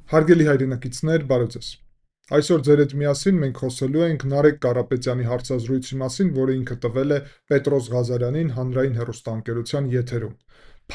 Հարգելի հայրենակիցներ, բարև ձեզ։ Այսօր ձեր հետ միասին մենք խոսելու ենք Նարեկ Կարապետյանի հարցազրույցի մասին, որը ինքը տվել է Պետրոս Ղազարյանին հանրային հեռուստաընկերության եթերում։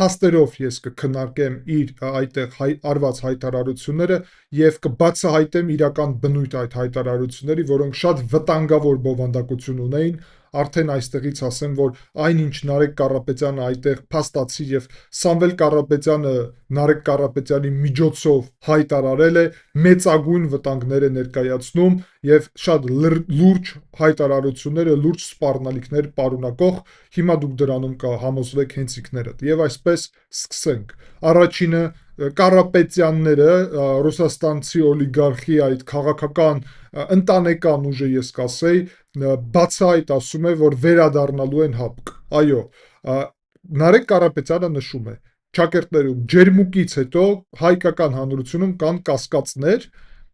Փաստերով ես կքննարկեմ իր այդտեղ արված հայտարարությունները եւ կբացահայտեմ իրական բնույթ այդ հայտարարությունների, որոնք շատ վտանգավոր բովանդակություն ունեին։ Արդեն այստեղից ասեմ, որ այնինչ Նարեկ Կարապետյանը այդտեղ փաստացի եւ Սամվել Կարապետյանը Նարեկ Կարապետյանի միջոցով հայտարարել է, մեծագույն վտանգներ է ներկայացնում եւ շատ լուրջ հայտարարությունները, լուրջ սպառնալիքներ պարունակող, հիմա դուք դրանում կհամոզվեք հենց ինքներդ։ Եվ այսպես սկսենք։ Առաջինը Կարապետյանները, ռուսաստանցի օլիգարխի այդ քաղաքական ընտանեկան ուժը, ես կասեի, բացահայտ ասում է, որ վերադառնալու են ՀԱՊԿ։ Այո, Նարեկ Կարապետյանը նշում է. ճակերտներում ջերմուկից հետո հայկական հանրությունում կան կասկածներ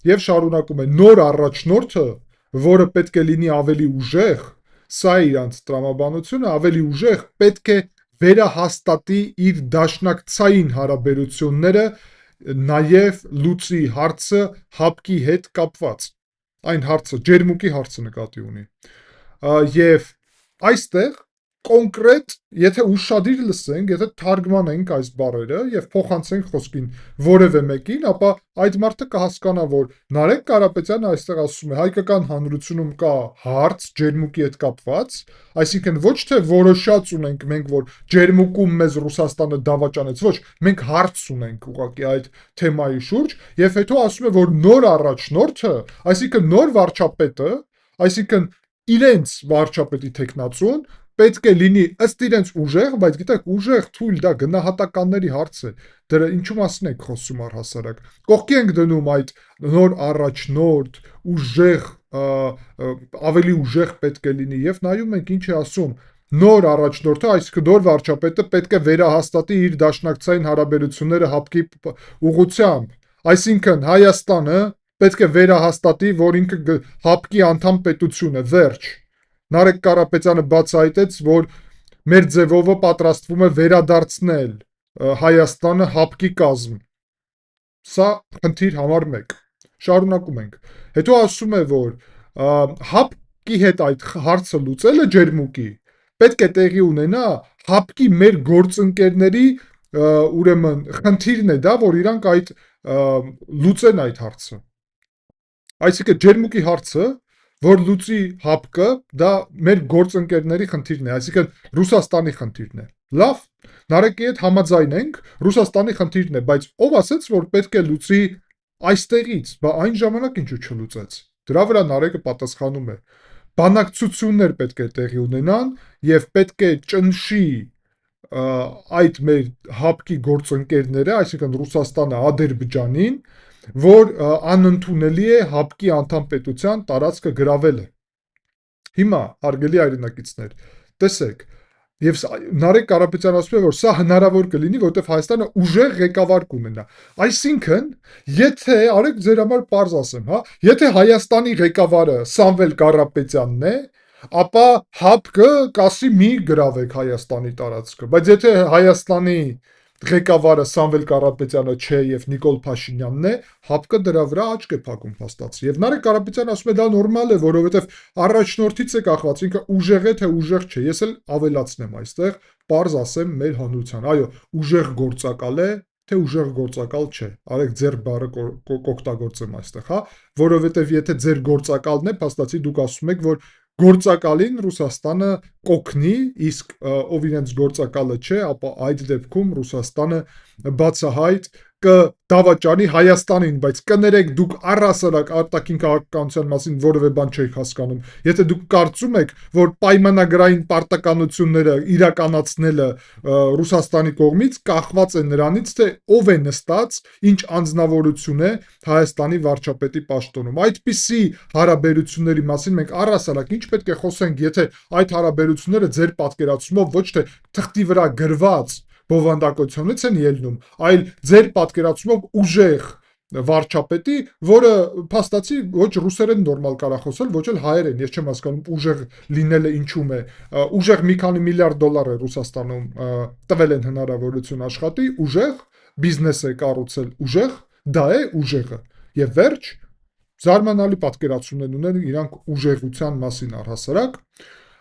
եւ շարունակում է նոր առաջնորդը, որը պետք է լինի ավելի ուժեղ, սա է իրանց տրամաբանությունը, ավելի ուժեղ պետք է վերահաստատի իր դաշնակցային հարաբերությունները, նաեւ լուծի հարցը ՀԱՊԿ-ի հետ կապված, այն հարցը, ջերմուկի հարցը նկատի ունի։ Եվ այստեղ կոնկրետ, եթե ուշադիր լսենք, եթե թարգմանենք այս բառերը եւ փոխանցենք խոսքին որևէ մեկին, ապա այդ մարդը կհասկանա, որ Նարեկ Կարապետյանը այստեղ ասում է հայկական հանրությունում կա հարց ջերմուկի հետ կապված, այսինքն ոչ թե որոշած ունենք մենք, որ ջերմուկում մեզ Ռուսաստանը դավաճանեց, ոչ, մենք հարց ունենք ուղղակի այդ թեմայի շուրջ, եւ հետո ասում է, որ նոր առաջնորդը, այսինքն նոր վարչապետը, այսինքն իրենց վարչապետի տեխնացուն պետք է լինի ըստ իրենց ուժեղ, բայց գիտեք, ուժեղ թույլ դա գնահատականների հարց է։ Դրա ինչու մասին եք խոսում առհասարակ։ Կողքի ենք դնում այդ նոր առաջնորդ, ուժեղ, ավելի ուժեղ պետք է լինի եւ նայում ենք ինչ է ասում։ Նոր առաջնորդը, այսինքն նոր վարչապետը պետք է վերահաստատի իր դաշնակցային հարաբերությունները ՀԱՊԿ-ի ուղղությամբ։ Այսինքն Հայաստանը պետք է վերահաստատի, որ ինքը ՀԱՊԿ-ի անդամ պետություն է, վերջ։ Նարեկ Կարապետյանը բացահայտեց, որ մեր ձևովը պատրաստվում է վերադարձնել Հայաստանը ՀԱՊԿ-ի կազմ։ Սա խնդիր համար 1։ Շարունակում ենք։ Հետո ասում է, որ ՀԱՊԿ-ի հետ այդ հարցը լուծելը ջերմուկի պետք է տեղի ունենա ՀԱՊԿ-ի մեր գործընկերների, ուրեմն խնդիրն է դա, որ իրանք այդ լուծեն այդ հարցը։ Այսինքն ջերմուկի հարցը, որ լուծի ՀԱՊԿ-ը, դա մեր գործընկերների խնդիրն է, այսինքն Ռուսաստանի խնդիրն է։ Լավ, Նարեկի հետ համաձայն ենք, Ռուսաստանի խնդիրն է, բայց ով ասեց, որ պետք է լուծի այստեղից, բա այն ժամանակ ինչու չլուծեց։ Դրա վրա Նարեկը պատասխանում է. բանակցություններ պետք է տեղի ունենան եւ պետք է ճնշի այդ մեր ՀԱՊԿ-ի գործընկերները, այսինքն Ռուսաստանը Ադրբեջանին, որ անընդունելի է ՀԱՊԿ-ի անդամ պետության տարածքը գրավելը։ Հիմա, հարգելի հայրենակիցներ, տեսեք, եւ Նարեկ Կարապետյանը ասում է, որ սա հնարավոր կլինի, որովհետեւ Հայաստանը ուժեղ ղեկավար կունենա։ Այսինքն, եթե, արեք ձեր համար պարզ ասեմ, հա, եթե Հայաստանի ղեկավարը Սամվել Կարապետյանն է, ապա ՀԱՊԿ-ը կասի մի գրավեք Հայաստանի տարածքը, բայց եթե Հայաստանի ղեկավարը Սամվել Կարապետյանը չէ եւ Նիկոլ Փաշինյանն է, ՀԱՊԿ-ը դրա վրա աչք է փակում փաստացի։ Եվ Նարեկ Կարապետյանը ասում է դա նորմալ է, որովհետեւ առաջնորդից է կախված, ինքը ուժեղ է թե ուժեղ չէ։ Ես էլ ավելացնեմ այստեղ, պարզ ասեմ մեր հանրության։ Այո, ուժեղ գործակալ է, թե ուժեղ գործակալ չէ։ Արեք ձեր բառը կօգտագործեմ այստեղ, հա, որովհետեւ եթե ձեր գործակալն է, փաստացի դուք ասում եք, որ գործակալին Ռուսաստանը կօգնի, իսկ ով իրենց գործակալը չէ, ապա այդ դեպքում Ռուսաստանը բացահայտ կդավաճանի Հայաստանին, բայց կներեք դուք առհասարակ արտաքին քաղաքականության մասին որևէ բան չեք հասկանում։ Եթե դուք կարծում եք, որ պայմանագրային պարտականությունները իրականացնելը Ռուսաստանի կողմից կախված է նրանից, թե ով է նստած, ինչ անձնավորություն է Հայաստանի վարչապետի պաշտոնում։ Այդպիսի հարաբերությունների մասին մենք առհասարակ ինչ պետք է խոսենք, եթե այդ հարաբերությունները ձեր պատկերացումով ոչ թե թղթի վրա գրված բովանդակությունից են ելնում, այլ ձեր պատկերացումով ուժեղ վարչապետի, որը փաստացի ոչ ռուսերեն նորմալ կարա խոսել, ոչ էլ հայերեն, ես չեմ հասկանում ուժեղ լինելը ինչում է, ուժեղ մի քանի միլիարդ դոլար է Ռուսաստանում տվել են հնարավորություն աշխատի, ուժեղ բիզնես է կառուցել, ուժեղ, դա է ուժեղը։ Եվ վերջ, զարմանալի պատկերացումներ ունեն իրանք ուժեղության մասին առհասարակ։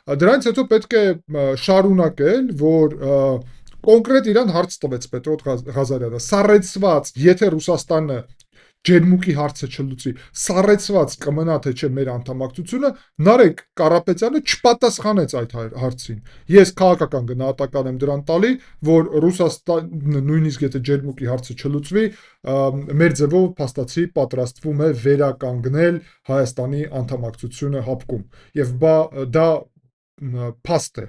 Դրանից հետո պետք է շարունակել, որ կոնկրետ իրան հարց տվեց Պետրոս Ղազարյանը, սառեցված, եթե Ռուսաստանը ջերմուկի հարցը չլուծի, սառեցված կմնա թե չէ մեր անդամակցությունը, Նարեկ Կարապետյանը չպատասխանեց այդ հարցին։ Ես քաղաքական գնահատական եմ դրան տալի, որ Ռուսաստանը նույնիսկ եթե ջերմուկի հարցը չլուծվի, մեր ձևով փաստացի պատրաստվում է վերականգնել Հայաստանի անդամակցությունը ՀԱՊԿ-ում։ Եվ դա փաստ է։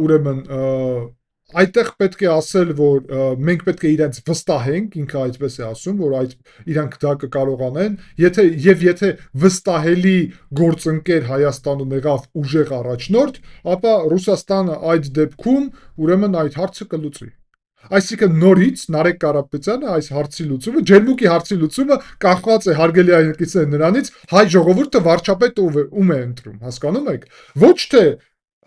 Ուրեմն այդտեղ պետք է ասել, որ մենք պետք է իրենց վստահենք, ինքը այդպես է ասում, որ իրանք դա կկարողանեն, եթե վստահելի գործընկեր Հայաստանում եղավ ուժեղ առաջնորդ, ապա Ռուսաստանը այդ դեպքում ուրեմն այդ հարցը կլուծի։ Այսինքն նորից Նարեկ Կարապետյանը այս հարցի լուծումը, ջերմուկի հարցի լուծումը կախված է հարգելի հայրենակիցներ նրանից, հայ ժողովուրդը վարչապետ ում է ընտրում, հասկանում եք։ Ոչ թե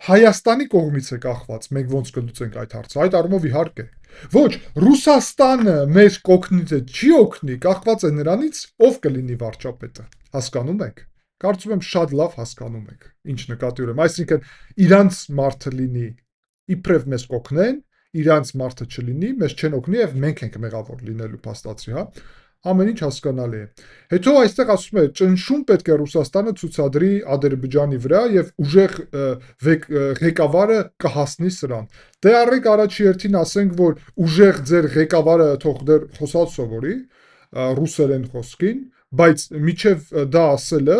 Հայաստանի կողմից է կախված, մենք ոնց կլուծենք այդ հարցը, այդ առումով իհարկե։ Ոչ, Ռուսաստանը մեզ կօգնի թե չի օգնի, կախված է նրանից, ով կլինի վարչապետը, հասկանում եք։ Կարծում եմ շատ լավ հասկանում եք, ինչ նկատի ունեմ, այսինքն իրանց մարդը լինի, իբրև մեզ կօգնեն, իրանց մարդը չլինի, մեզ չեն օգնի եւ մենք ենք մեղավոր լինելու փաստացի, հա։ Ամեն ինչ հասկանալի է։ Հետո այստեղ ասում է, ճնշում պետք է Ռուսաստանը ցուցադրի Ադրբեջանի վրա եւ ուժեղ ղեկավարը կհասնի սրան։ Դե առեք առաջի հերթին ասենք, որ ուժեղ ձեր ղեկավարը թող դեռ խոսալ սովորի, ռուսերեն խոսքին, բայց միջև դա ասելը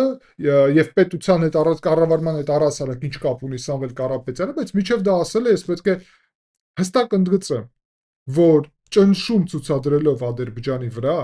եւ պետության հետ կառավարման հետ առհասարակ ինչ կապ ունի Սամվել Կարապետյանը, բայց միջև դա ասելը ես պետք է հստակ ընդգծեմ, որ ճնշում ցուցադրելով Ադրբեջանի վրա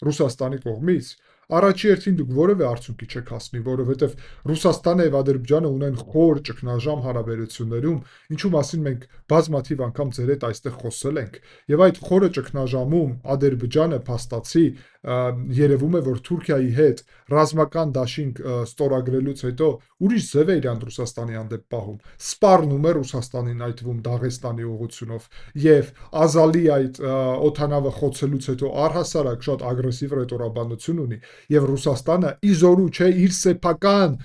Ռուսաստանի կողմից առաջի հերթին դուք որևէ արդյունքի չեք հասնի, որովհետև Ռուսաստանը եւ Ադրբեջանը ունեն խոր ճգնաժամ հարաբերություններում, ինչու մասին մենք բազմաթիվ անգամ ձեր հետ այստեղ խոսել ենք, եւ այդ խորը ճգնաժամում Ադրբեջանը փաստացի երևում է, որ Թուրքիայի հետ ռազմական դաշինք ստորագրելուց հետո ուրիշ ձև է իրան Ռուսաստանի հանդեպ պահում, սպառնում է Ռուսաստանին այդ թվում Դաղեստանի ուղղությունով եւ Ազալի այդ օթանավը խոցելուց հետո առհասարակ շատ ագրեսիվ ռետորաբանություն ունի եւ Ռուսաստանը իզորու չէ իր սեփական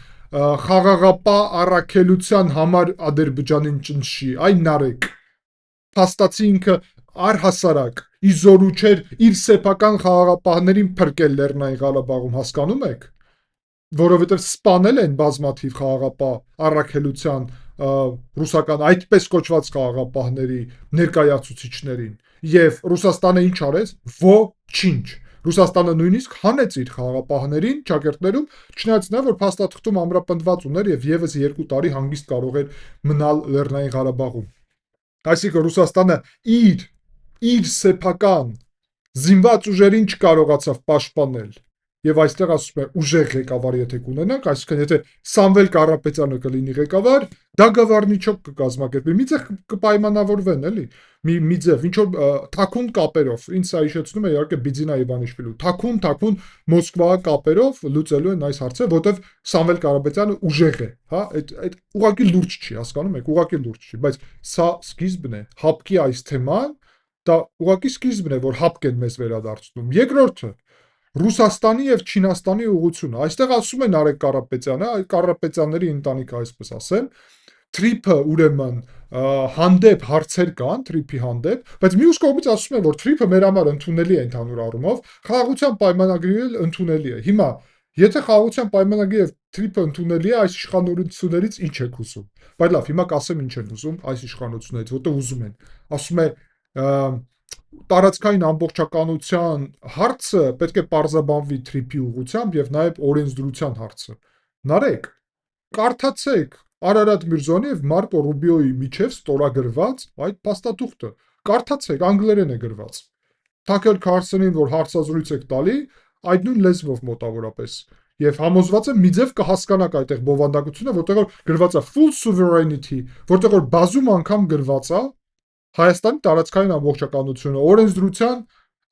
խաղաղապահ առաքելության համար Ադրբեջանին ճնշի, այն Նարեկ փաստացի ինքը առհասարակ իզորու չէր իր սեփական խաղաղապահներին փրկել Լեռնային Ղարաբաղում, հասկանում եք, որովհետև սպանել են բազմաթիվ խաղաղապահ առաքելության ռուսական այդպես կոչված խաղաղապահների ներկայացուցիչներին եւ Ռուսաստանը ինչ արեց, ոչինչ։ Ռուսաստանը նույնիսկ հանեց իր խաղաղապահներին ճակերտներում, չնայած նա որ փաստաթղթում ամրապնդված ուներ եւ եւս 2 տարի հանգիստ կարող էր մնալ Լեռնային Ղարաբաղում։ Այսինքն Ռուսաստանը իր սեփական զինված ուժերին չկարողացավ պաշտպանել։ Եվ այստեղ ասում է ուժեղ ղեկավար եթե կունենանք, այսինքն եթե Սամվել Կարապետյանը կլինի ղեկավար, դա գավառնիչոկ կկազմակերպի, մի ձև կպայմանավորվեն, էլի, մի ձև, ինչ որ թաքուն կապերով, ինձ սա հիշեցնում է իհարկե Բիձինա Իվանիշվիլու, թաքուն Մոսկվա կապերով լուծելու են այս հարցը, որտեվ Սամվել Կարապետյանը ուժեղ է, հա, այդ ուղղակի լուրջ չի, հասկանում եք, ուղղակի լուրջ չի, բայց սա սկիզբն է, ՀԱՊԿ-ի այս թեման, դա ուղղակի սկիզբն է, որ ՀԱՊԿ-ն մեզ վերադարձնում։ Երկրորդը Ռուսաստանի եւ Չինաստանի ուղղությունը։ Այստեղ ասում է Նարեկ Կարապետյանը, Կարապետյանների ընտանիքը այսպես ասեմ, Թրիփը ուրեմն հանդեպ հարցեր կան, Թրիփի հանդեպ, բայց մյուս կողմից ասում են, որ Թրիփը մեր համար ընդունելի է ընդհանուր առումով, խաղաղության պայմանագրի էլ ընդունելի է։ Հիմա, եթե խաղաղության պայմանագրի եւ Թրիփը ընդունելի է, այս իշխանություններից ինչ եք ուզում։ Բայց լավ, հիմա կասեմ ինչ են ուզում այս իշխանություններից, որտեղ ուզում են։ Ասում է տարածքային ամբողջականության հարցը պետք է պարզաբանվի Թրիփի ուղղությամբ եւ նաեւ օրենսդրության հարցը։ Նարեկ, կարդացեք Արարատ Միրզոյանի եւ Մարկո Ռուբիոյի միջև ստորագրված այդ փաստաթուղթը։ Կարդացեք, անգլերեն է գրված։ Թաքեր Քարսոնին, որ հարցազրույց եք տալի, այդ նույն լեզվով մոտավորապես։ Եվ համոզված եմ մի ձև կհասկանաք այդտեղ բովանդակությունը, որտեղ որ գրված է full sovereignty, որտեղ որ բազում անգամ գրված է Հայաստանի տարածքային ամբողջականությունը, օրենսդրության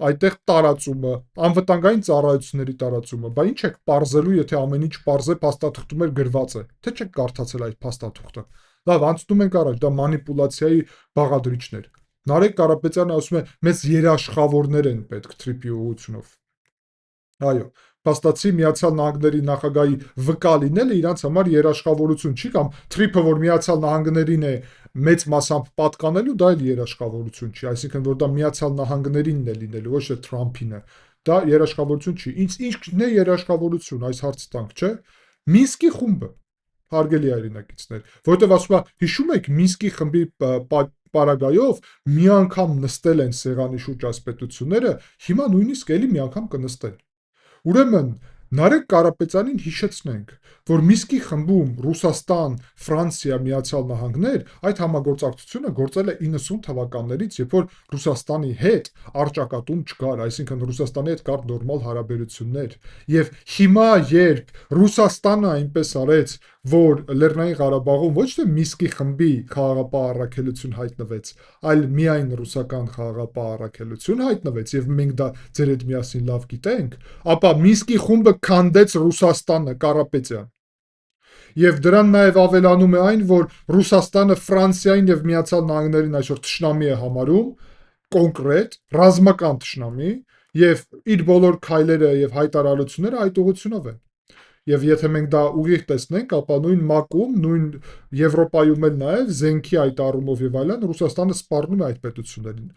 այդտեղ տարածումը, անվտանգային ծառայությունների տարածումը, բա ինչ եք պարզելու, եթե ամեն ինչ պարզ է, փաստաթղթում էլ գրված է, թե չեք կարդացել այդ փաստաթուղթը։ Լավ, անցնում ենք առաջ, դա մանիպուլյացիայի բաղադրիչներ։ Նարեկ Կարապետյանը ասում է, մեծ երաշխավորներ են պետք թրիփի ուղղությունով։ Այո, փաստացի Միացյալ Նահանգների նախագահի վկա լինելը իրանց համար երաշխավորություն չի, կամ թրիփը, որ Միացյալ Նահանգներին է մեծ մասամբ պատկանելու, դա էլ երաշխավորություն չի, այսինքն որ դա Միացյալ Նահանգներինն է լինելու, ոչ թե Թրամփինը, դա երաշխավորություն չի։ Ինչն է երաշխավորություն, այս հարցը տանք, չէ՞։ Մինսկի խումբը, հարգելի հայրենակիցներ, որովհետև ասում է, հիշում եք Մինսկի խմբի պարագայով մի անգամ նստել են սեղանի շուրջ այս պետությունները, հիմա նույնիսկ էլի մի անգամ կնստեն։ Ուրեմն Նարեկ Կարապետյանին հիշեցնենք, որ Մինսկի խմբում Ռուսաստան, Ֆրանսիա, Միացյալ Նահանգներ, այդ համագործակցությունը գործել է 90 թվականներից, երբ որ Ռուսաստանի հետ առճակատում չկար, այսինքն Ռուսաստանի հետ կար նորմալ հարաբերություններ։ Եվ հիմա, երբ Ռուսաստանը այնպես արեց, որ Լեռնային Ղարաբաղում ոչ թե Մինսկի խմբի խաղաղապահ առաքելություն հայտնվեց, այլ միայն ռուսական խաղաղապահ առաքելություն հայտնվեց, եւ մենք դա ձեր հետ միասին լավ գիտենք, ապա Մինսկի խումբը քանդեց Ռուսաստանը, Կարապետյան։ Եվ դրան նաև ավելանում է այն, որ Ռուսաստանը Ֆրանսիային եւ Միացյալ Նահանգներին այսօր թշնամի է համարում, կոնկրետ, ռազմական թշնամի, եւ իր բոլոր քայլերը եւ հայտարարությունները այդ ուղղությունով են։ Եվ եթե մենք դա ուղիղ տեսնենք, ապա նույն ՄԱԿ-ում, նույն Եվրոպայում էլ նաև զենքի այդ առումով եւ այլն Ռուսաստանը սպառնում է այդ պետություններին։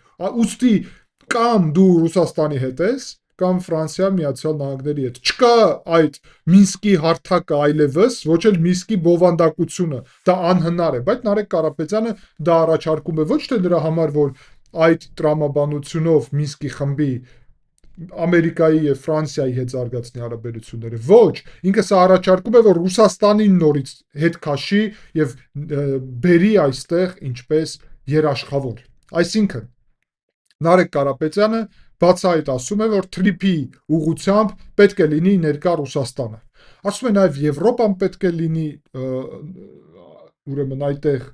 Ուստի կամ դու Ռուսաստանի հետ ես, կամ Ֆրանսիա Միացյալ Նահանգների հետ։ Չկա այդ Մինսկի հարթակը այլևս, ոչ էլ Մինսկի բովանդակությունը, դա անհնար է, բայց Նարեկ Կարապետյանը դա առաջարկում է ոչ թե դրա համար, որ այդ տրամաբանությունով Մինսկի խմբի Ամերիկայի եւ Ֆրանսիայի հետ զարգացնի հարաբերությունները, ոչ, ինքը սա առաջարկում է, որ Ռուսաստանին նորից հետ քաշի եւ բերի այստեղ ինչպես երաշխավոր։ Այսինքն Նարեկ Կարապետյանը բացահայտ ասում է, որ թրիփի ուղղությամբ պետք է լինի ներկա Ռուսաստանը։ Ասում է նաև Եվրոպան պետք է լինի, ուրեմն այդտեղ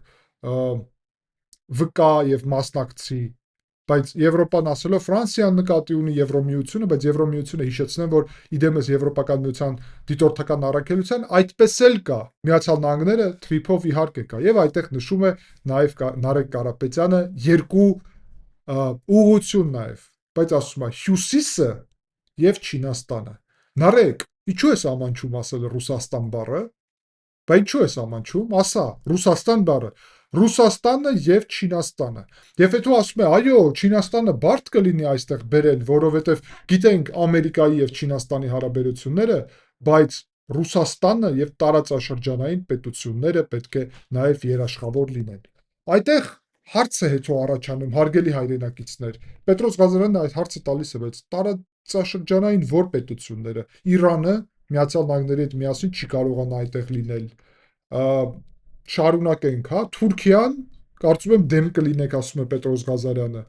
վկա եւ մասնակցի, բայց Եվրոպան ասելով Ֆրանսիան նկատի ունի Եվրոմիությունը, բայց Եվրոմիությունը հիշեցնեմ, որ իդեմս Եվրոպական միության դիտորդական առաքելության այդպես էլ կա։ Միացյալ Նահանգները թրիփով իհարկե կա, եւ այդտեղ նշում է նաև Նարեկ Կարապետյանը երկու ուղղություն նաև, բայց ասում է Հյուսիսը եւ Չինաստանը։ Նարեկ, ինչու ես ամանչում ասել Ռուսաստան բառը։ Բայց ինչու ես ամանչում, ասա Ռուսաստան բառը, Ռուսաստանը եւ Չինաստանը։ Եվ եթե դու ասում ես, այո, Չինաստանը բարդ կլինի այստեղ բերել, որովհետեւ գիտենք Ամերիկայի եւ Չինաստանի հարաբերությունները, բայց Ռուսաստանը եւ տարածաշրջանային պետությունները պետք է նաեւ երաշխավոր լինեն։ Այդտեղ հարց է հետո առաջանում, հարգելի հայրենակիցներ։ Պետրոս Ղազարյանն այդ հարցը տալիս է, բայց տարածաշրջանային որ պետությունները, Իրանը Միացյալ Նահանգների հետ միասին չի կարողանա այդտեղ լինել։ Շարունակենք, հա, Թուրքիան, կարծում եմ դեմ կլինեք, ասում է Պետրոս Ղազարյանը։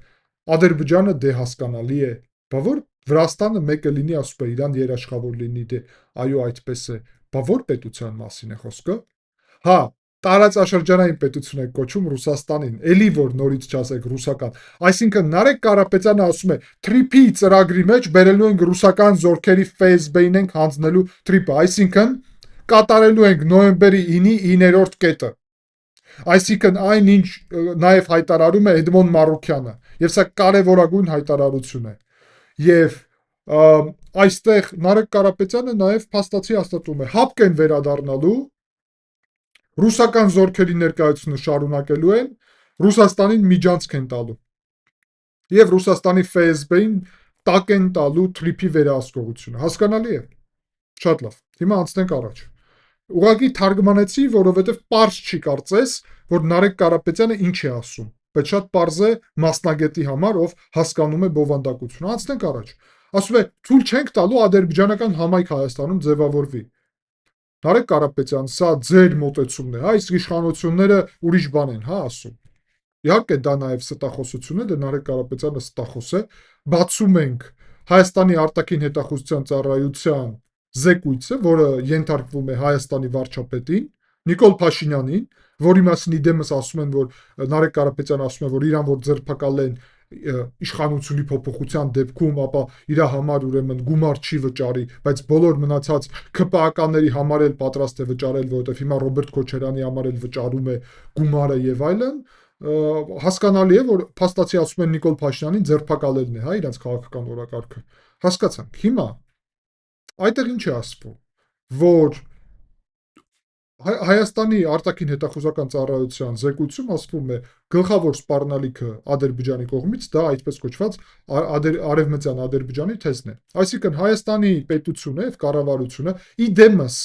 Ադրբեջանը դե հասկանալի է, բա որ Վրաստանը մեկը լինի, ասում է Իրան երաշխավոր լինի, դե այո, այդպես է։ Բա որ պետության մասին է խոսքը։ Հա, տարածաշրջանային պետություն է կոչում Ռուսաստանին, էլի որ նորից չասեք ռուսական։ Այսինքն Նարեկ Կարապետյանը ասում է, թրիփի ծրագրի մեջ բերելու ենք ռուսական զորքերի ՖՍԲ-ին ենք հանձնելու թրիփը, այսինքն կատարելու ենք նոյեմբերի 9-ի 9-րդ կետը։ Այսինքն այնինչ նաև հայտարարում է Էդմոն Մարուքյանը, եւ սա կարևորագույն հայտարարություն է։ Եվ այստեղ Նարեկ Կարապետյանը նաև փաստացի հաստատում է, հապկ են վերադառնալու, ռուսական զորքերի ներկայությունը շարունակելու են, Ռուսաստանին միջանցք են տալու։ Եվ Ռուսաստանի ՖՍԲ-ին տակ են տալու թրիփի վերահսկողությունը։ Հասկանալի է։ Շատ լավ։ Հիմա անցնենք առաջ։ Ուղղակի թարգմանեցի, որովհետև պարզ չի կարծես, որ Նարեկ Կարապետյանը ինչ է ասում, բայց շատ պարզ է մասնագետի համար, ով հասկանում է բովանդակությունը։ Անցնենք առաջ։ Ասում է, թույլ չենք տալու ադրբեջանական համայնք Հայաստանում ձևավորվի։ Նարեկ Կարապետյան, սա ձեր մոտեցումն է, հա, իսկ իշխանությունները ուրիշ բան են, հա, ասում։ Իհարկե դա նաև ստախոսություն է, դե Նարեկ Կարապետյանը ստախոս է։ Բացում ենք Հայաստանի արտաքին հետախուզության ծառայության զեկույցը, որը ենթարկվում է Հայաստանի վարչապետին Նիկոլ Փաշինյանին, որի մասին իդեմս ասում են, որ Նարեկ Կարապետյանը ասում է, որ իրան որ ձերբակալեն իշխանությունի փոփոխության դեպքում, ապա իր համար ուրեմն գումար չի վճարի, բայց բոլոր մնացած ՔՊԱ-ականների համար էլ պատրաստ է վճարել, որովհետև հիմա Ռոբերտ Քոչարյանի համար էլ վճարում է գումարը եւ այլն, հասկանալի է, որ փաստացի ասում են Նիկոլ Փաշինյանին ձերբակալելն է, հա, իրենց քաղաքական օրակարգը։ Հասկացանք։ Հիմա այդտեղ ինչ է ասվում, որ Հայաստանի արտաքին հետախուզական ծառայության զեկույցում ասվում է գլխավոր սպառնալիքը Ադրբեջանի կողմից դա այդպես կոչված արևմտյան Ադրբեջանի թեզն է։ Այսինքն Հայաստանի պետությունը եւ կառավարությունը իդեմս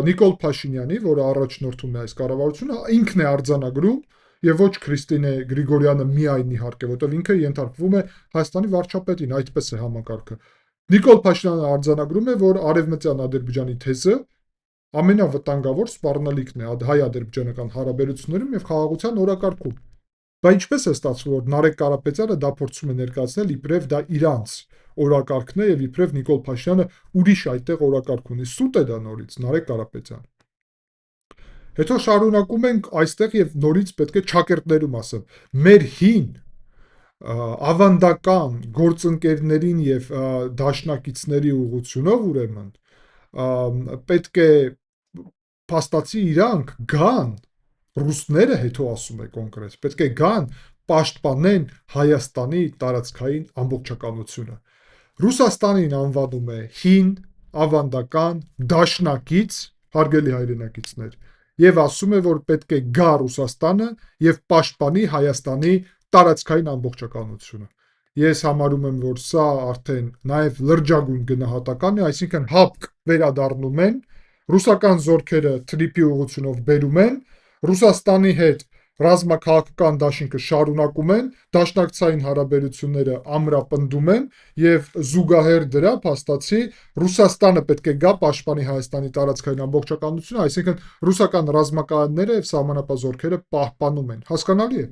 Նիկոլ Փաշինյանի, որը առաջնորդում է այս կառավարությունը, ինքն է արձանագրում եւ ոչ Քրիստինե Գրիգորյանը միայն իհարկե, որտեղ ինքը ենթարկվում է Հայաստանի վարչապետին, այդպես է համակարգը։ Նիկոլ Փաշինյանը արձանագրում է, որ արևմտյան Ադրբեջանի թեզը ամենավտանգավոր սպառնալիքն է հայ-ադրբեջանական հարաբերություններում եւ խաղաղության օրակարգում։ Բա ինչպես է ստացվում, որ Նարեկ Կարապետյանը դա փորձում է ներկայացնել իբրև դա իրանց օրակարգն է եւ իբրև Նիկոլ Փաշինյանը ուրիշ այդտեղ օրակարգ ունի։ Սուտ է դա նորից Նարեկ Կարապետյան։ Հետո շարունակում ենք այստեղ եւ նորից պետք է ճակերտներում ասեմ։ Մեր հին ավանդական գործընկերներին եւ դաշնակիցների ուղղությունով ուրեմն պետք է փաստացի իրանք գան ռուսները հետո ասում է կոնկրետ պետք է գան պաշտպանեն Հայաստանի տարածքային ամբողջականությունը Ռուսաստանին անվանում է հին ավանդական դաշնակից հարգելի հայրենակիցներ եւ ասում է որ պետք է գա Ռուսաստանը եւ պաշտպանի Հայաստանի տարածքային ամբողջականությունը Ես համարում եմ, որ սա արդեն նաև լրջագույն գնահատական է, այսինքն հապկ վերադառնում են, ռուսական զորքերը թրիփի ուղղությունով բերում են, Ռուսաստանի հետ ռազմաքաղաքական դաշինքը շարունակում են, դաշնակցային հարաբերությունները ամրապնդում են եւ զուգահեռ դրա փաստացի Ռուսաստանը պետք է գա պաշտպանի Հայաստանի տարածքային ամբողջականությունը, այսինքն ռուսական ռազմակայանները եւ սահմանապահ զորքերը պահպանում են։ Հասկանալի է։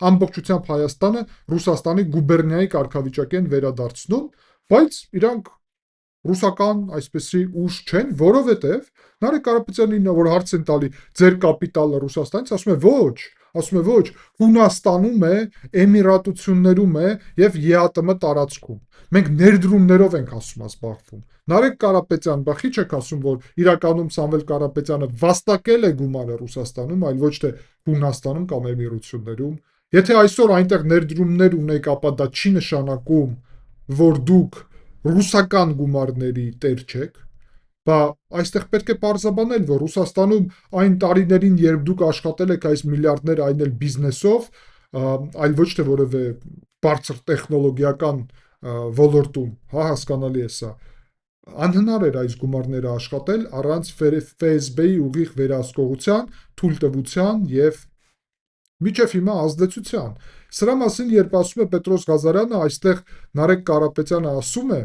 Ամբողջությամբ Հայաստանը Ռուսաստանի գուբերնիայի կարգավիճակ են վերադարձնում, բայց իրանք ռուսական այսպեսի ուժ չեն, որովհետև Նարեկ Կարապետյանին որ հարց են տալի ձեր կապիտալը Ռուսաստանից, ասում է ոչ, Հունաստանում է, Էմիրատություններում է եւ ԵԱՏՄ տարածքում։ Մենք ներդրումներով ենք ասում զբաղվում։ Նարեկ Կարապետյան, բա քիչ եք ասում, որ իրականում Սամվել Կարապետյանը վաստակել է գումարը Ռուսաստանում, այլ ոչ թե Հունաստանում կամ Էմիրություններում։ Եթե այսօր այնտեղ ներդրումներ ունեք, ապա դա չի նշանակում, որ դուք ռուսական գումարների տեր չեք, բա այստեղ պետք է պարզաբանել, որ Ռուսաստանում այն տարիներին, երբ դուք աշխատել եք այս միլիարդներ այն էլ բիզնեսով, այլ ոչ թե որևէ բարձր տեխնոլոգիական ոլորտում, հա հասկանալի է սա, անհնար էր այս գումարները աշխատել առանց ՖՍԲ-ի ուղիղ վերահսկողության, թույլտվության եւ միջև հիմա ազդեցության։ Սրա մասին երբ ասում է Պետրոս Ղազարյանը, այստեղ Նարեկ Կարապետյանը ասում է,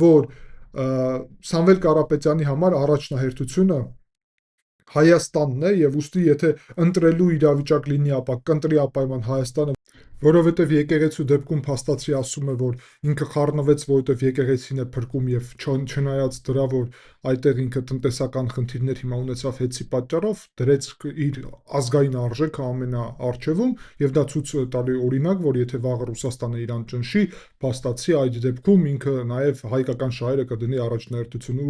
որ Սամվել Կարապետյանի համար առաջնահերթությունը Հայաստանն է եւ ուստի եթե ընտրելու իրավիճակ լինի, ապա կընտրի ապայման Հայաստանը, որովհետև եկեղեցու դեպքում փաստացի ասում է, որ ինքը խառնվեց, որովհետև եկեղեցին է փրկում եւ չնայած դրա, որ այդտեղ ինքը տնտեսական խնդիրներ հիմա ունեցավ հեծի պատճառով, դրեց իր ազգային արժեքը ամենաառջևում եւ դա ցույց է տալի օրինակ, որ եթե վաղը Ռուսաստանը իրան ճնշի, փաստացի այդ դեպքում ինքը նաեւ հայկական շահերը կդնի առաջնահերթություն։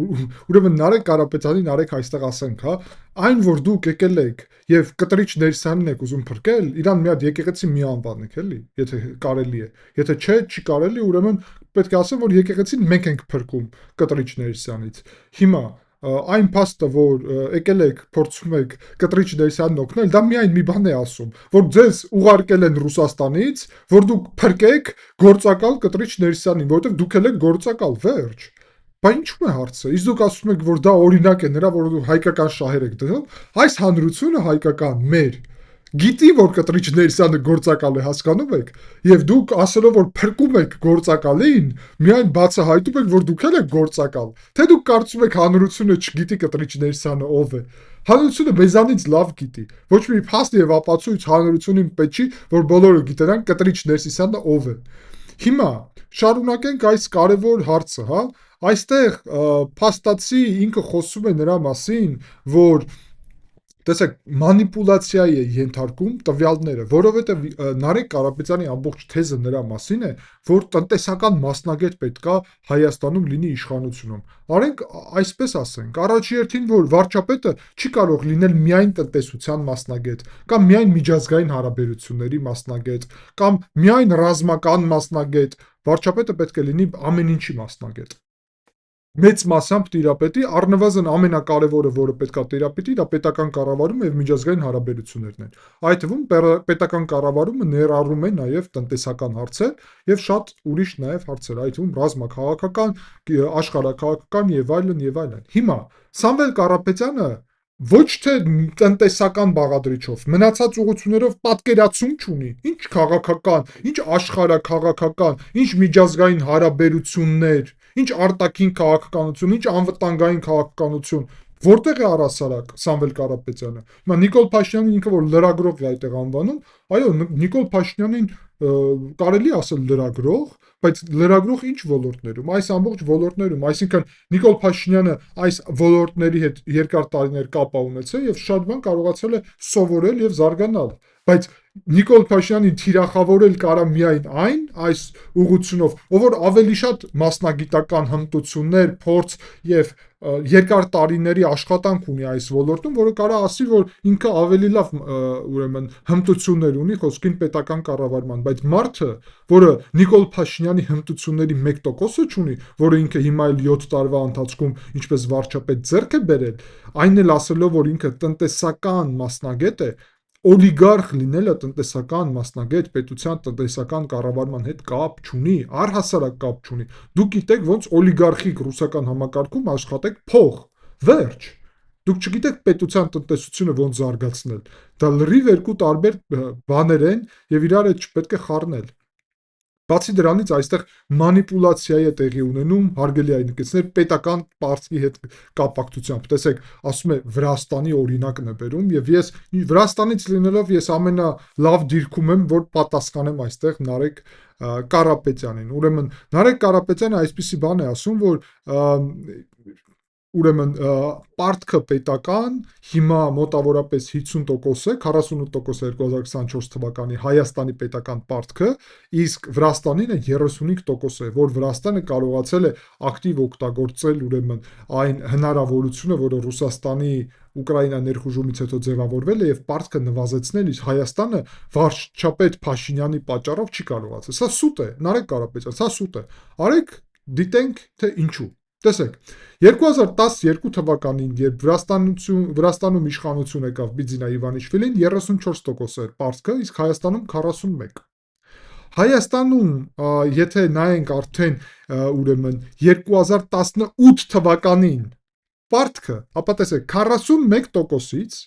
Ուրեմն Նարեկ Կարապետյանին արեք այստեղ ասենք, հա, այն որ դուք եկել եք եւ կտրիչ ներսյանն եք ուզում փրկել, իրան մի հատ եկեղեցի մի անվանեք, էլի, եթե կարելի է։ Եթե չէ, չի կարելի, ուրեմն պետք է ասեմ, որ եկեղեցին մենք ենք փրկում կտրիչ ներսյանից։ Հիմա այն փաստը, որ եկել եք, փորձում եք կտրիչ ներսյանն օգնել, դա միայն մի բան է ասում, որ ձեզ ուղարկել են Ռուսաստանից, որ դուք փրկեք գործակալ կտրիչ ներսյանին, որովհետեւ դուք եք գործակալ, վերջ։ Բա ինչու է հարցը։ Իսկ դուք ասում եք, որ դա օրինակ է նրա, որ դուք հայկական շահեր եք դնում, այս հանրությունը հայկական մեր գիտի, որ կտրիչ ներսյանը գործակալ է, հասկանում եք, եւ դուք ասելով, որ փրկում եք գործակալին, միայն բացահայտում եք, որ դուք եք գործակալ, թե դուք կարծում եք հանրությունը չգիտի կտրիչ ներսյանը ով է։ Հանրությունը մեզանից լավ գիտի։ Ոչ մի փաստ եւ ապացույց հանրությունին պետք չի, որ բոլորը գիտենան կտրիչ ներսյանը ով է։ Հիմա շարունակենք այս կարևոր հարցը, հա։ Այստեղ փաստացի ինքը խոսում է նրա մասին, որ Տեսեք, մանիպուլյացիայի է ենթարկում տվյալները, որովհետև Նարեկ Կարապետյանի ամբողջ թեզը նրա մասին է, որ տնտեսական մասնագետ պետքա Հայաստանում լինի իշխանությունում։ Արենք այսպես ասենք, առաջի հերթին, որ վարչապետը չի կարող լինել միայն տնտեսության մասնագետ, կամ միայն միջազգային հարաբերությունների մասնագետ, կամ միայն ռազմական մասնագետ, վարչապետը պետք է լինի ամեն ինչի մասնագետ։ Մեծ մասամբ տիրապետի, առնվազն ամենակարևորը, որը պետքա տիրապետի, դա պետական կառավարումը եւ միջազգային հարաբերություններն են։ Այդ թվում պետական կառավարումը ներառում է նաեւ տնտեսական հարցեր եւ շատ ուրիշ նաեւ հարցեր, այդ թվում ռազմաքաղաքական, աշխարհաքաղաքական եւ այլն եւ այլն։ Հիմա Սամվել Կարապետյանը ոչ թե տնտեսական բաղադրիչով, մնացած ուղղություններով պատկերացում չունի, ինչ քաղաքական, ինչ աշխարհաքաղաքական, ինչ միջազգային հարաբերություններ, ինչ արտաքին քաղաքականություն, ինչ անվտանգային քաղաքականություն, որտեղ է առասարակ Սամվել Կարապետյանը։ Հիմա Նիկոլ Փաշինյանին ինքը որ լրագրող է այդտեղ անվանում, այո, Նիկոլ Փաշինյանին կարելի ասել լրագրող, բայց լրագրող ինչ ոլորտներում, այս ամբողջ ոլորտներում, այսինքն Նիկոլ Փաշինյանը այս ոլորտների հետ երկար տարիներ կապ է ունեցել եւ շատ բան կարողացել է սովորել եւ զարգանալ, բայց Նիկոլ Փաշինյանին թիրախավորել կարա միայն այն այս ուղղությունով, ով որ ավելի շատ մասնագիտական հմտություններ, փորձ եւ երկար տարիների աշխատանք ունի այս ոլորտում, որը կարա ասի, որ ինքը ավելի լավ ուրեմն հմտություններ ունի խոսքին պետական կառավարման, բայց մարդը, որը Նիկոլ Փաշինյանի հմտությունների 1%-ը չունի, որը ինքը հիմա էլ 7 տարվա ընթացքում ինչպես վարչապետ ձեռք է բերել, այն էլ ասելով, որ ինքը տնտեսական մասնագետ է, օլիգարխ լինելը տնտեսական մասնագետ պետության տնտեսական կառավարման հետ կապ չունի, առհասարակ կապ չունի։ Դուք գիտեք ոնց օլիգարխիկ ռուսական համակարգում աշխատեք փող, վերջ։ Դուք չգիտեք պետության տնտեսությունը ոնց զարգացնել։ Դա լրիվ երկու տարբեր բաներ են եւ իրար հետ չպետք է խառնել։ Բացի դրանից այստեղ մանիպուլյացիա է տեղի ունենում, հարգելի այնկիցներ, պետական պարտքի հետ կապակցությամբ։ Տեսեք, ասում է Վրաստանի օրինակն է բերում եւ ես Վրաստանից լինելով ես ամենալավ դիրքում եմ, որ պատասխանեմ այստեղ Նարեկ Կարապետյանին։ Ուրեմն Նարեկ Կարապետյանը այսպիսի բան է ասում, որ ուրեմն պարտքը պետական հիմա մոտավորապես 50% է, 48% 2024 թվականի Հայաստանի պետական պարտքը, իսկ Վրաստանին է 35% է, որ Վրաստանը կարողացել է ակտիվ օգտագործել ուրեմն այն հնարավորությունը, որը Ռուսաստանի Ուկրաինա ներխուժումից հետո ձևավորվել է եւ պարտքը նվազեցնել, իսկ Հայաստանը վարչապետ Փաշինյանի պատճառով չի կարողացել։ Սա սուտ է, Նարեկ Կարապետյան, սա սուտ է։ Արեք դիտենք թե ինչու։ Տեսեք, 2012 թվականին, երբ Վրաստանում իշխանություն եկավ Բիձինա Իվանիշվիլին, 34% էր պարտքը, իսկ Հայաստանում 41%։ Հայաստանում, եթե նայենք արդեն ուրեմն 2018 թվականին պարտքը, ապա տեսեք, 41%-ից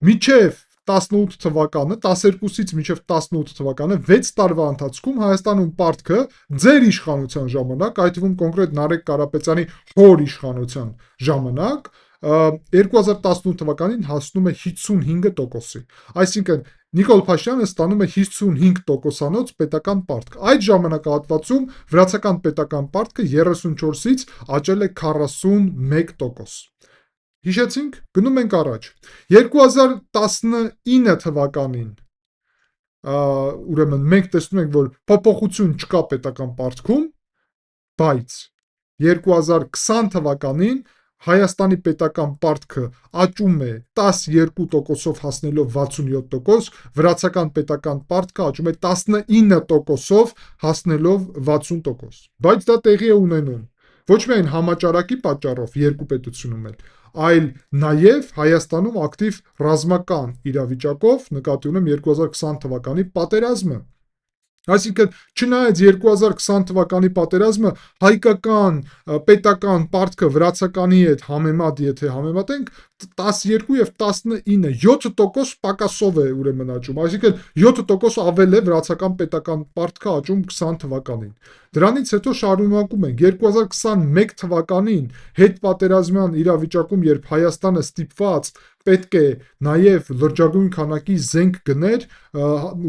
մինչև 18 թվականը, 12-ից մինչև 18 թվականը 6 տարվա ընթացքում Հայաստանում պարտքը ձեր իշխանության ժամանակ, այդ թվում կոնկրետ Նարեկ Կարապետյանի հոր իշխանության ժամանակ 2018 թվականին հասնում է 55%-ի։ Այսինքն Նիկոլ Փաշինյանը ստանում է 55%-անոց պետական պարտք։ Այդ ժամանակահատվածում վրացական պետական պարտքը 34-ից աճել է 41%։ Հիշեցինք, գնում ենք առաջ։ 2019 թվականին ուրեմն մենք տեսնում ենք, որ փոփոխություն չկա պետական պարտքում, բայց 2020 թվականին Հայաստանի պետական պարտքը աճում է 12%-ով հասնելով 67%, վրացական պետական պարտքը աճում է 19%-ով հասնելով 60%։ Բայց դա տեղի է ունենում ոչ միայն համաճարակի պատճառով երկու պետությունում էլ, այլ նաև Հայաստանում ակտիվ ռազմական իրավիճակով, նկատի ունեմ 2020 թվականի պատերազմը։ Այսինքն, չնայած 2020 թվականի պատերազմը հայկական պետական պարտքը վրացականի հետ համեմատ, եթե համեմատենք, 12 եւ 19, 7% պակասով է ուրեմն աճում, այսինքն 7% ավել է վրացական պետական պարտքը աճում 20 թվականին։ Դրանից հետո շարունակում ենք 2021 թվականին հետպատերազմյան իրավիճակում, երբ Հայաստանը ստիպված պետք է նաև լրջագույն քանակի զենք գներ,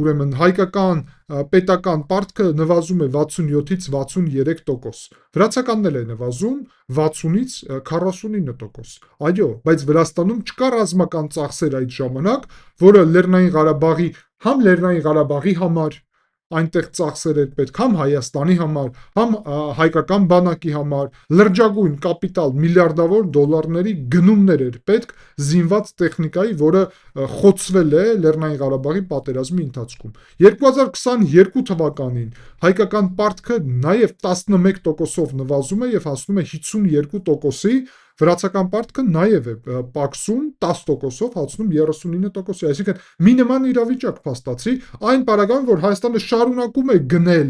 ուրեմն հայկական պետական պարտքը նվազում է 67-ից 63%, վրացականն էլ է նվազում 60-ից 49%, այո, բայց Վրաստանում չկա ռազմական ծախսեր այդ ժամանակ, որը Լեռնային Ղարաբաղի, համ Լեռնային Ղարաբաղի համար այնտեղ ծախսեր էր պետք, համ Հայաստանի համար, համ հայկական բանակի համար, լրջագույն կապիտալ միլիարդավոր դոլարների գնումներ էր պետք զինված տեխնիկայի, որը խոցվել է Լեռնային Ղարաբաղի պատերազմի ընթացքում։ 2022 թվականին հայկական պարտքը նաև 11%-ով նվազում է եւ հասնում է 52%-ի, վրացական պարտքը նաև է պակսում 10%-ով հասնում 39%-ի, այսինքն մի նման իրավիճակ փաստացի, այն պարագայում, որ Հայաստանը շարունակում է գնել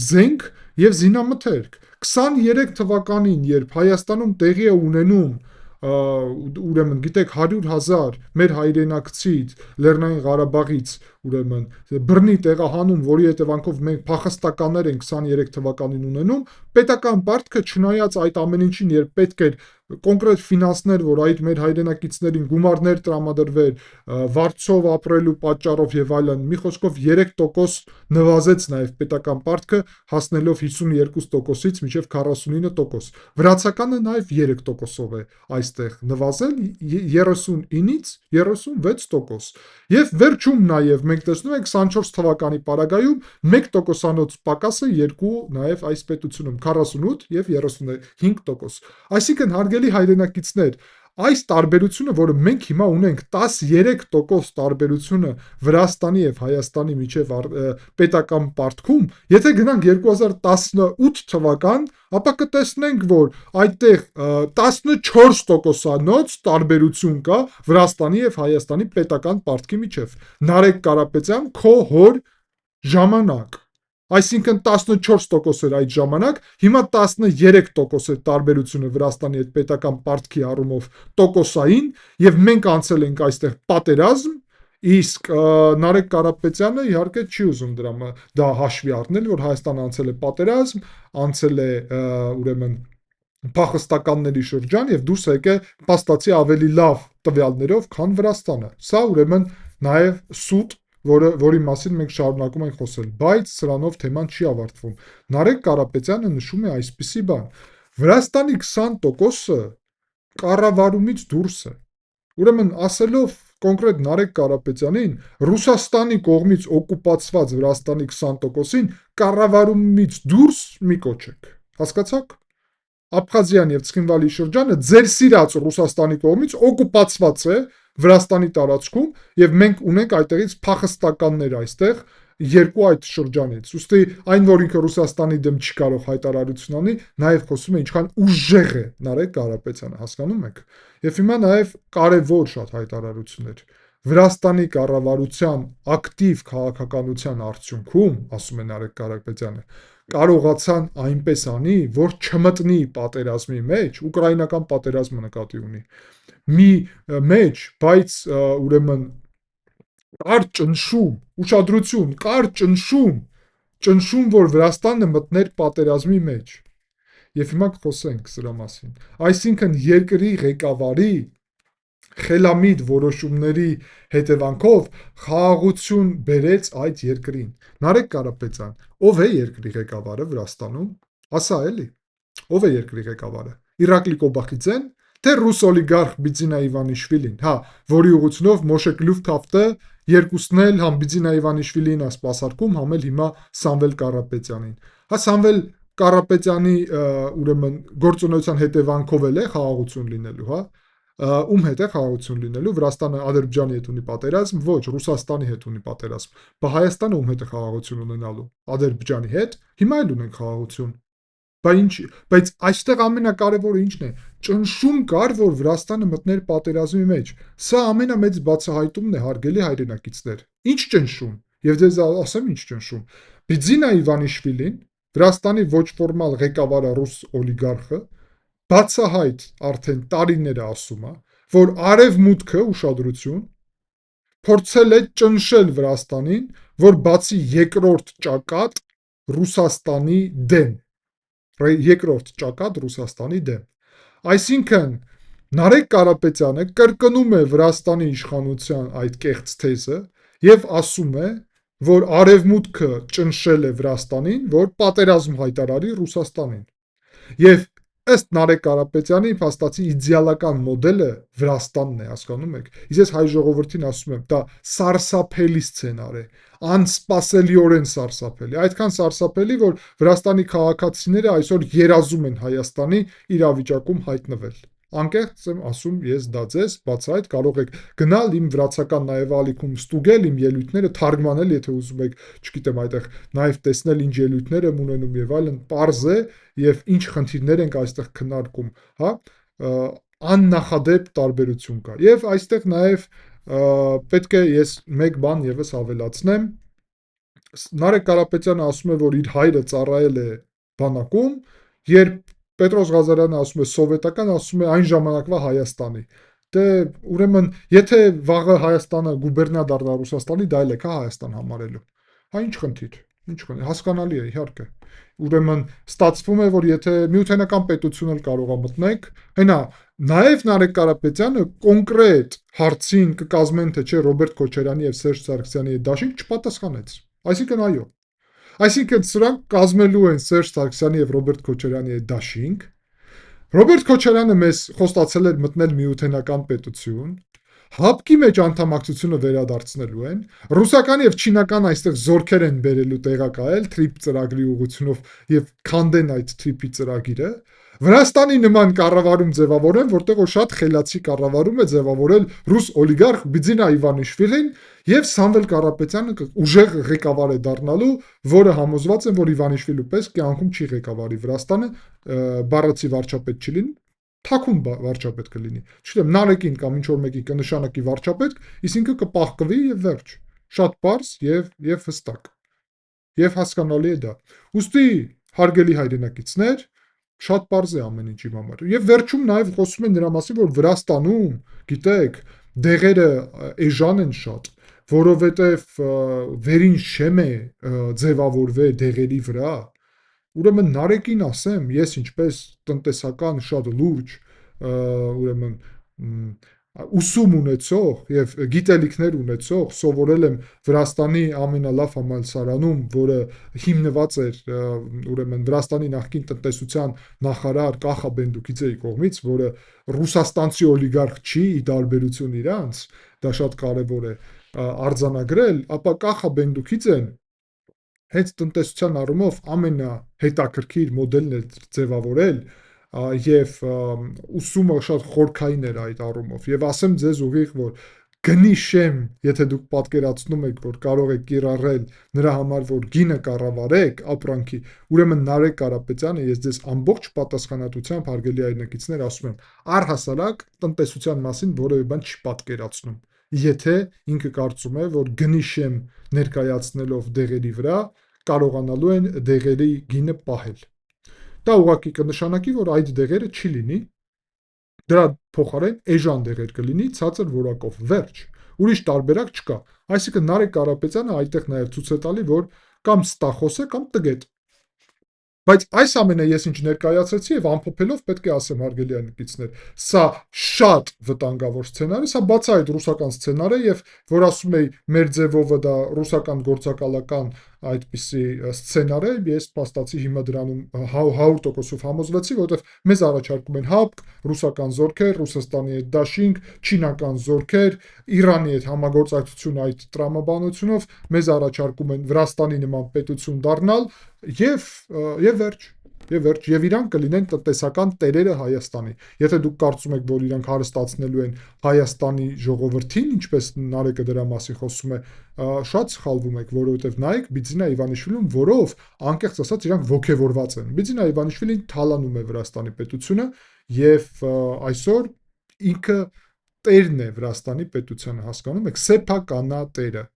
զենք եւ զինամթերք։ 23 թվականին, երբ Հայաստանում տեղի է ունենում ուրեմն գիտեք 100,000 մեր հայրենակցից Լեռնային Ղարաբաղից ուրեմն բռնի տեղահանում, որի հետևանքով մենք փախստականներ ենք 23 թվականին ունենում, պետական պարտքը չնայած այդ ամեն ինչին, երբ պետք էր կոնկրետ ֆինանսներ, որ այդ մեր հայրենակիցներին գումարներ տրամադրվեր վարձով ապրելու պատճառով եւ այլն, մի խոսքով 3% նվազեց նաեւ պետական պարտքը, հասնելով 52%-ից մինչեւ 49%։ Վրացականը նաեւ 3%-ով է այստեղ նվազել 39-ից 36%։ Եվ վերջում նաեւ մենք տեսնում ենք 24 թվականի պարագայում 1%-անոց պակասը երկու նաեւ այս պետությունում 48 եւ 35%։ Այսինքն հարգելի հայրենակիցներ, այս տարբերությունը, որը մենք հիմա ունենք 13% տարբերությունը Վրաստանի եւ Հայաստանի միջև պետական պարտքում, եթե գնանք 2018 թվական, ապա կտեսնենք, որ այդտեղ 14%-անոց տարբերություն կա Վրաստանի եւ Հայաստանի պետական պարտքի միջև։ Նարեկ Կարապետյան, քո հոր ժամանակ, այսինքն 14% էր այդ ժամանակ, հիմա 13% է տարբերությունը Վրաստանի հետ պետական պարտքի առումով տոկոսային, եւ մենք անցել ենք այստեղ պատերազմ, իսկ Նարեկ Կարապետյանը իհարկե չի ուզում դա հաշվի առնել, որ Հայաստանը անցել է պատերազմ, անցել է ուրեմն փախստականների շրջան եւ դուրս եկել փաստացի ավելի լավ տվյալներով, քան Վրաստանը։ Սա ուրեմն նաեւ սուտ, որի մասին մենք շարունակում ենք խոսել, բայց սրանով թեման չի ավարտվում։ Նարեկ Կարապետյանը նշում է այսպիսի բան. Վրաստանի 20%-ը կառավարումից դուրս է։ Ուրեմն ասելով կոնկրետ Նարեկ Կարապետյանին, Ռուսաստանի կողմից օկուպացված Վրաստանի 20%-ին կառավարումից դուրս մի կոչեք։ Հասկացաք։ Աբխազիան եւ Ցխինվալի շրջանը ձեր սիրած Ռուսաստանի կողմից օկուպացված է Վրաստանի տարածքում եւ մենք ունենք այդտեղից փախստականներ այստեղ երկու այդ շրջանից։ Ուստի այն, որ ինքը Ռուսաստանի դեմ չի կարող հայտարարություն անի, նաեւ խոսում է ինչքան ուժեղ է Նարեկ Կարապետյանը, հասկանում եք։ Եվ հիմա նաեւ կարևոր շատ հայտարարություններ։ Վրաստանի կառավարության ակտիվ քաղաքականության արդյունքում, ասում է Նարեկ Կարապետյանը, կարողացան այնպես անի, որ չմտնի պատերազմի մեջ, ուկրաինական պատերազմը նկատի ունի, մի մեջ, բայց ուրեմն կար ճնշում, ուշադրություն, կար ճնշում, որ Վրաստանը մտներ պատերազմի մեջ։ Եվ հիմա կխոսենք սրա մասին։ Այսինքն երկրի ղեկավարի խելամիտ որոշումների հետևանքով խաղաղություն բերեց այդ երկրին։ Նարեկ Կարապետյան, ով է երկրի ղեկավարը Վրաստանում։ Ասա էլի։ Ով է երկրի ղեկավարը։ Իրակլի Կոբախիձեն, թե ռուս օլիգարխ Բիձինա Իվանիշվիլին, հա, որի ուղղությունով Մոշե Կլուվքաֆտը երկուսն էլ համ Բիձինա Իվանիշվիլին է սպասարկում, համ էլ հիմա Սամվել Կարապետյանին։ Հա Սամվել Կարապետյանի ուրեմն գործունեության հետևանքով էլ է խաղաղություն լինելու, հա։ Ում հետ է խաղաղություն լինելու։ Վրաստանը Ադրբեջանի հետ ունի պատերազմ, ոչ, Ռուսաստանի հետ ունի պատերազմ։ Բա Հայաստանը ում հետ է խաղաղություն ունենալու։ Ադրբեջանի հետ։ Հիմա էլ ունենք խաղաղություն։ Բայց այստեղ ամենակարևորը ինչն է։ Ճնշում կար, որ Վրաստանը մտներ պատերազմի մեջ։ Սա ամենամեծ բացահայտումն է, հարգելի հայրենակիցներ։ Ինչ ճնշում։ Եվ ձեզ ասեմ ինչ ճնշում։ Բիձինա Իվանիշվիլին, Վրաստանի ոչ ֆորմալ ղեկավարը ռուս օլիգարխը, բացահայտ արդեն տարիներ է ասում, որ արևմուտքը ուշադրություն փորձել է ճնշել Վրաստանին, որ բացի երկրորդ ճակատ Ռուսաստանի դեմ, երկրորդ ճակատ Ռուսաստանի դեմ։ Այսինքն Նարեկ Կարապետյանը կրկնում է Վրաստանի իշխանության այդ կեղծ թեզը եւ ասում է, որ Արևմուտքը ճնշել է Վրաստանին, որ պատերազմ հայտարարի Ռուսաստանին։ Եվ ըստ Նարեկ Կարապետյանի փաստացի իդեալական մոդելը Վրաստանն է, հասկանում եք։ Իսկ ես հայ ժողովրդին ասում եմ, դա սարսափելի սցենար է, անսպասելիորեն սարսափելի, այդքան սարսափելի, որ Վրաստանի քաղաքացիները այսօր երազում են Հայաստանի իրավիճակում հայտնվել։ Անկեղծ եմ ասում ես դա ձեզ, բացահայտ կարող եք գնալ իմ վրացական նաև ալիքում ստուգել իմ ելույթները, թարգմանել, եթե ուզում եք, չգիտեմ, այդտեղ նաև տեսնել ինչ ելույթներ եմ ունենում եւ այլն, պարզ է եւ ինչ խնդիրներ ենք այստեղ քննարկում, հա, աննախադեպ տարբերություն կա։ Եվ այստեղ նաև պետք է ես մեկ բան եւս ավելացնեմ։ Նարեկ Կարապետյանը ասում է, որ իր հայրը ծառայել է բանակում, երբ Պետրոս Ղազարյանը ասում է սովետական, ասում է այն ժամանակվա Հայաստանի։ Դե ուրեմն, եթե վաղը Հայաստանը գուբերնիա դառնա Ռուսաստանի, դա էլ է հա Հայաստան համարելու։ Հա ինչ խնդիր, հասկանալի է իհարկե։ Ուրեմն ստացվում է, որ եթե միութենական պետություն էլ կարողա մտնեք, հենա նաև Նարեկ Կարապետյանը կոնկրետ հարցին կկազմեն թե չէ Ռոբերտ Քոչարյանի եւ Սերժ Սարգսյանի դաշինք չպատասխանեց։ Այսինքն այո։ Այսինքն սրանք կազմելու են Սերժ Սարգսյանի եւ Ռոբերտ Քոչարյանի դաշինք։ Ռոբերտ Քոչարյանը մեզ խոստացել էր մտնել միութենական պետություն, հապկի մեջ անդամակցությունը վերադարձնելու են, ռուսական եւ չինական այստեղ զորքեր են բերելու տեղակայել թրիփ ծրագրի ուղղությունով եւ քանդեն այդ թրիփի ծրագիրը, Վրաստանի նման կառավարում ձևավորեն, որտեղ որ շատ խելացի կառավարում է ձևավորել ռուս օլիգարխ Բիձինա Իվանիշվիլին եւ Սամվել Կարապետյանը ուժեղ ղեկավար է դառնալու, որը համոզված են, որ Իվանիշվիլու պես կյանքում չի ղեկավարի Վրաստանը, բառացի վարչապետ չի լինի, թաքուն վարչապետ կլինի։ Չգիտեմ, Նարեկին կամ ինչ որ մեկին կնշանակի վարչապետ, իսկ ինքը կպահկվի եւ վերջ։ Շատ պարզ եւ հստակ։ Եվ հասկանալի է դա։ Ուստի հարգելի հայրենակիցներ, շատ պարզ է ամեն ինչ իմ համար։ Եվ վերջում նաև խոսում են նրա մասին, որ Վրաստանում, գիտեք, դեղերը էժան են շատ, որովհետև վերին շեմ է ձևավորվել դեղերի վրա։ Ուրեմն Նարեկին ասեմ, ես ինչպես տնտեսական շատ լուրջ, ուրեմն ուսում ունեցող եւ գիտելիքներ ունեցող, սովորել եմ Վրաստանի ամենալավ համալսարանում, որը հիմնված էր ուրեմն Վրաստանի նախկին տնտեսության նախարար Կախա Բենդուկիձեի կողմից, որը ռուսաստանցի օլիգարխ չի, ի տարբերություն իրանց, դա շատ կարեւոր է արձանագրել, ապա Կախա Բենդուկիձեն հենց տնտեսության առումով ամենահետաքրքիր մոդելն է ձևավորել եւ ուսումը շատ խորքային էր այդ առումով եւ ասեմ ձեզ ուղիղ, որ գնի շեմ, եթե դուք պատկերացնում եք, որ կարող եք կիրառել նրա համար, որ գինը կառավարեք ապրանքի, ուրեմն Նարեկ Կարապետյանը, ես ձեզ ամբողջ պատասխանատվությամբ հարգելի հայրենակիցներ ասում եմ, առհասարակ տնտեսության մասին որևէ բան չի պատկերացնում։ Եթե ինքը կարծում է, որ գնի շեմ ներկայացնելով դեղերի վրա կարողանալու են դեղերի գինը պահել։ Դա ուղղակի կնշանակի, որ այդ դեղերը չի լինի, դրա փոխարեն էժան դեղեր կլինի ցածր որակով, վերջ։ Ուրիշ տարբերակ չկա։ Այսինքն Նարեկ Կարապետյանը այդտեղ նաև ցույց է տալի, որ կամ ստախոս է, կամ տգետ։ Բայց այս ամենը ես ինչ ներկայացրեցի եւ ամփոփելով պետք է ասեմ հարգելի այրենակիցներ, սա շատ վտանգավոր սցենար է, սա բացահայտ ռուսական սցենար է եւ որ ասում էի մեր ձևովը դա ռուսական գործակալական այդպիսի սցենար է, ես փաստացի հիմա դրանում 100% համոզվեցի, որովհետեւ մեզ առաջարկում են ՀԱՊԿ, ռուսական զորքեր, Ռուսաստանի հետ դաշինք, չինական զորքեր, Իրանի հետ համագործակցություն այդ տրամաբանությունով, մեզ առաջարկում են Վրաստանի նման պետություն դառնալ եւ վերջ։ Եվ իրանք կլինեն տնտեսական տերերը Հայաստանի։ Եթե դուք կարծում եք, որ իրանք հարստացնելու են Հայաստանի ժողովրդին, ինչպես Նարեկը դրա մասին խոսում է, շատ սխալվում եք, որովհետև նայեք Բիձինա Իվանիշվիլին, որով անկեղծ ասած իրանք ոգևորված են։ Բիձինա Իվանիշվիլին թալանում է Վրաստանի պետությունը եւ այսօր ինքը տերն է Վրաստանի պետության, հասկանում եք, սեփականատերը։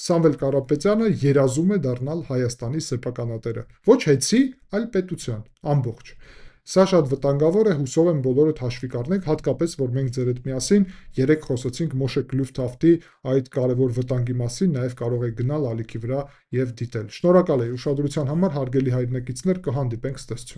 Սամվել Կարապետյանը երազում է դառնալ Հայաստանի սեփականատերը։ Ոչ հայցի, այլ պետության, ամբողջ։ Սա շատ վտանգավոր է, հուսով եմ բոլորդ հաշվի կառնեք, հատկապես որ մենք ձեր հետ միասին երեք խոսեցինք Մոշե Կլուֆթաֆտի այդ կարևոր վտանգի մասին, նաև կարող եք գնալ ալիքի վրա եւ դիտել։ Շնորհակալ եմ ուշադրության համար, հարգելի հայրենակիցներ, կհանդիպենք, ցտեսություն։